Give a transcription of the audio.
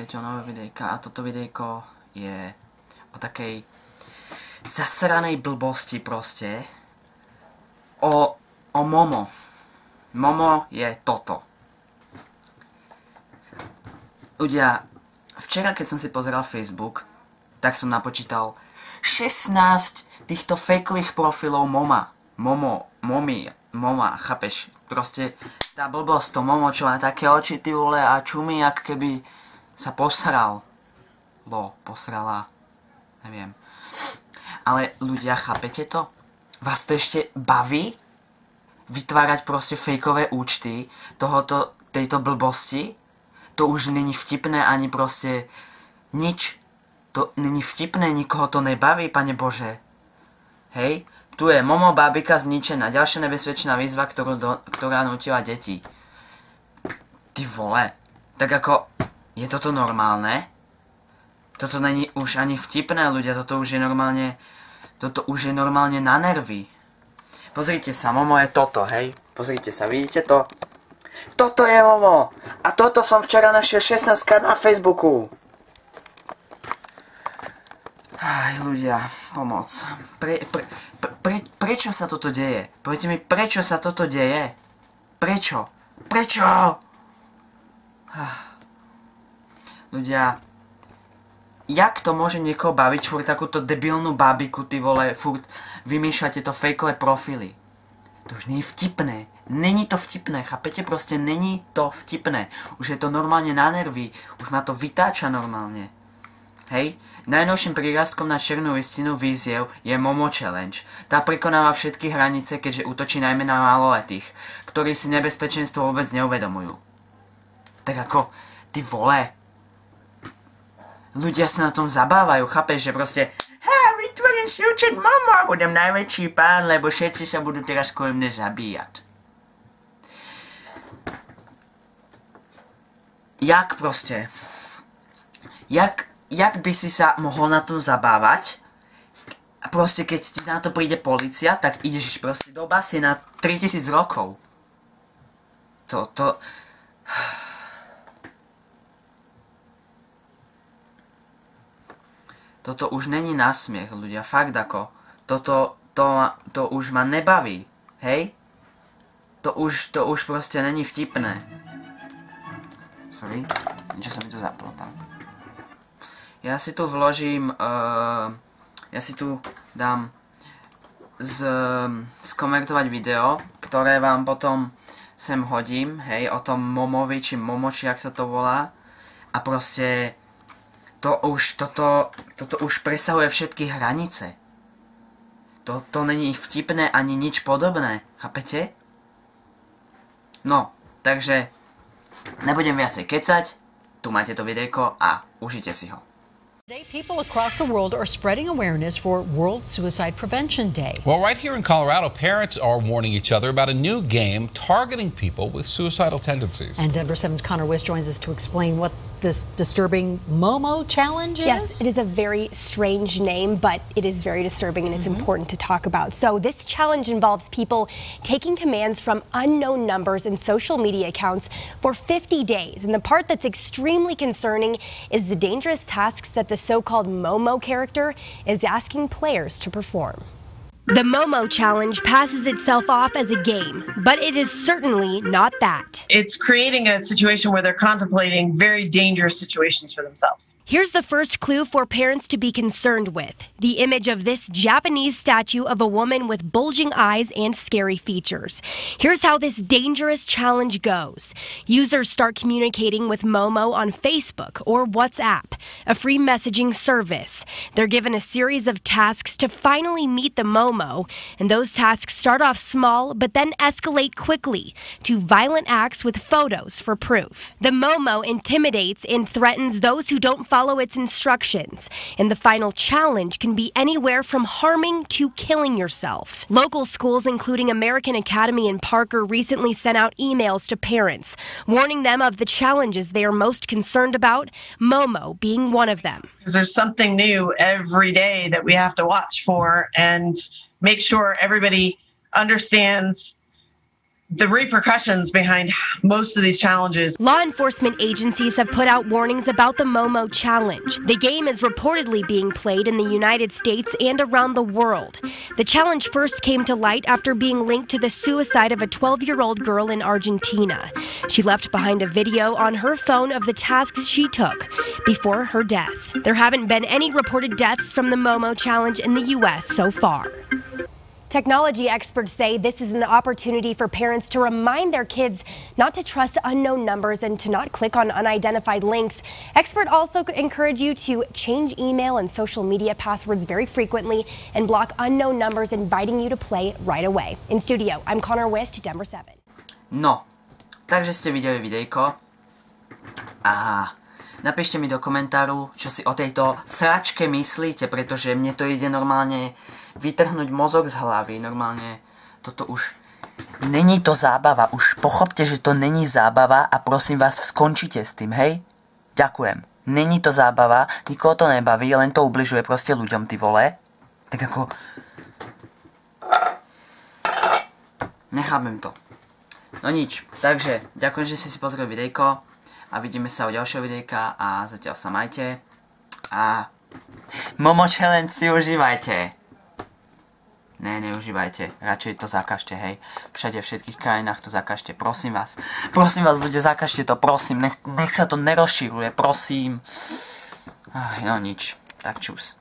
Peťo nové videjka a toto videjko je o takej zasranej blbosti proste. O Momo. Momo je toto. Ľudia, včera keď som si pozeral Facebook, tak som napočítal 16 týchto fejkových profilov Moma, chápeš? Proste tá blbosť, to Momo, čo má také oči, ty vole, a čumí, jak keby sa posral. Posrala, neviem. Ale ľudia, chápete to? Vás to ešte baví? Vytvárať proste fejkové účty tejto blbosti? To už není vtipné ani proste nič. To není vtipné, nikoho to nebaví, pane Bože. Hej? Tu je Momo bábika zničená. Ďalšia nebezpečná výzva, ktorá nutila deti. Ty vole. Tak ako, je toto normálne? Toto není už ani vtipné, ľudia. Toto už je normálne na nervy. Pozrite sa, Momo je toto, hej? Pozrite sa, vidíte to? Toto je Momo. A toto som včera našiel 16-krát na Facebooku. Aj, ľudia, pomoc. Prečo sa toto deje? Poviete mi, prečo sa toto deje? Prečo? Ľudia, jak to môže niekoho baviť, furt takúto debilnú bábiku, ty vole, furt vymýšľate to fejkové profily. To už nie je vtipné. Není to vtipné, chápete? Proste není to vtipné. Už je to normálne na nervy. Už ma to vytáča normálne. Hej? Najnovším prírastkom na černú listinu výziev je Momo Challenge. Tá prekonáva všetky hranice, keďže útočí najmä na maloletých, ktorí si nebezpečenstvo vôbec neuvedomujú. Tak ako, ty vole. Ľudia sa na tom zabávajú, chápeš, že proste vytvorím si účet Momo a budem najväčší pán, lebo všetci sa budú teraz kvôli mne zabíjať. Jak proste? Jak by si sa mohol na tom zabávať? A proste keď ti na to príde polícia, tak ideš proste do basy na 3000 rokov. Toto už není násmiech, ľudia, fakt ako. To už ma nebaví, hej? To už proste není vtipné. Sorry, niečo sa mi tu zaplo, tak. Ja si tu vložím, ja si tu dám skomentovať video, ktoré vám potom sem hodím, hej, o tom Momovi, či Momoči, jak sa to volá. A proste, toto už presahuje všetky hranice. To není vtipné ani nič podobné, chápete? No, takže, nebudem viacej kecať, tu máte to videjko a užite si ho. Today, people across the world are spreading awareness for World Suicide Prevention Day. Well, right here in Colorado, parents are warning each other about a new game targeting people with suicidal tendencies. And Denver 7's Connor Wiss joins us to explain what this disturbing Momo challenge is. Yes, it is a very strange name, but it is very disturbing and it's important to talk about. So this challenge involves people taking commands from unknown numbers and social media accounts for 50 days. And the part that's extremely concerning is the dangerous tasks that the so-called Momo character is asking players to perform. The Momo Challenge passes itself off as a game, but it is certainly not that. It's creating a situation where they're contemplating very dangerous situations for themselves. Here's the first clue for parents to be concerned with. The image of this Japanese statue of a woman with bulging eyes and scary features. Here's how this dangerous challenge goes. Users start communicating with Momo on Facebook or WhatsApp, a free messaging service. They're given a series of tasks to finally meet the Momo, and those tasks start off small but then escalate quickly to violent acts with photos for proof. The Momo intimidates and threatens those who don't follow its instructions, and the final challenge can be anywhere from harming to killing yourself. Local schools, including American Academy in Parker, recently sent out emails to parents, warning them of the challenges they are most concerned about, Momo being one of them. Because there's something new every day that we have to watch for and make sure everybody understands the repercussions behind most of these challenges. Law enforcement agencies have put out warnings about the Momo Challenge. The game is reportedly being played in the United States and around the world. The challenge first came to light after being linked to the suicide of a 12-year-old girl in Argentina. She left behind a video on her phone of the tasks she took before her death. There haven't been any reported deaths from the Momo Challenge in the U.S. so far. Technology experts say this is an opportunity for parents to remind their kids not to trust unknown numbers and to not click on unidentified links. Experts also encourage you to change email and social media passwords very frequently and block unknown numbers inviting you to play right away. In studio, I'm Connor Wist, Denver 7. No, takže ste videli videjko a napíšte mi do komentáru, čo si o tejto sračke myslíte, pretože mne to ide normálne vytrhnúť mozog z hlavy. Normálne toto už není to zábava. Už pochopte, že to není zábava a prosím vás, skončite s tým, hej? Ďakujem. Není to zábava, nikoho to nebaví, len to ubližuje proste ľuďom, ty vole. Tak ako... Nechápem to. No nič, takže ďakujem, že ste si pozreli videjko a vidíme sa u ďalšieho videjka a zatiaľ sa majte a Momo Challenge si užívajte. Ne, neužívajte, radšej to zakažte, hej. Všade, v všetkých krajinách to zakažte, prosím vás. Prosím vás, ľudia, zakažte to, prosím, nech sa to nerozšíruje, prosím. No nič, tak čus.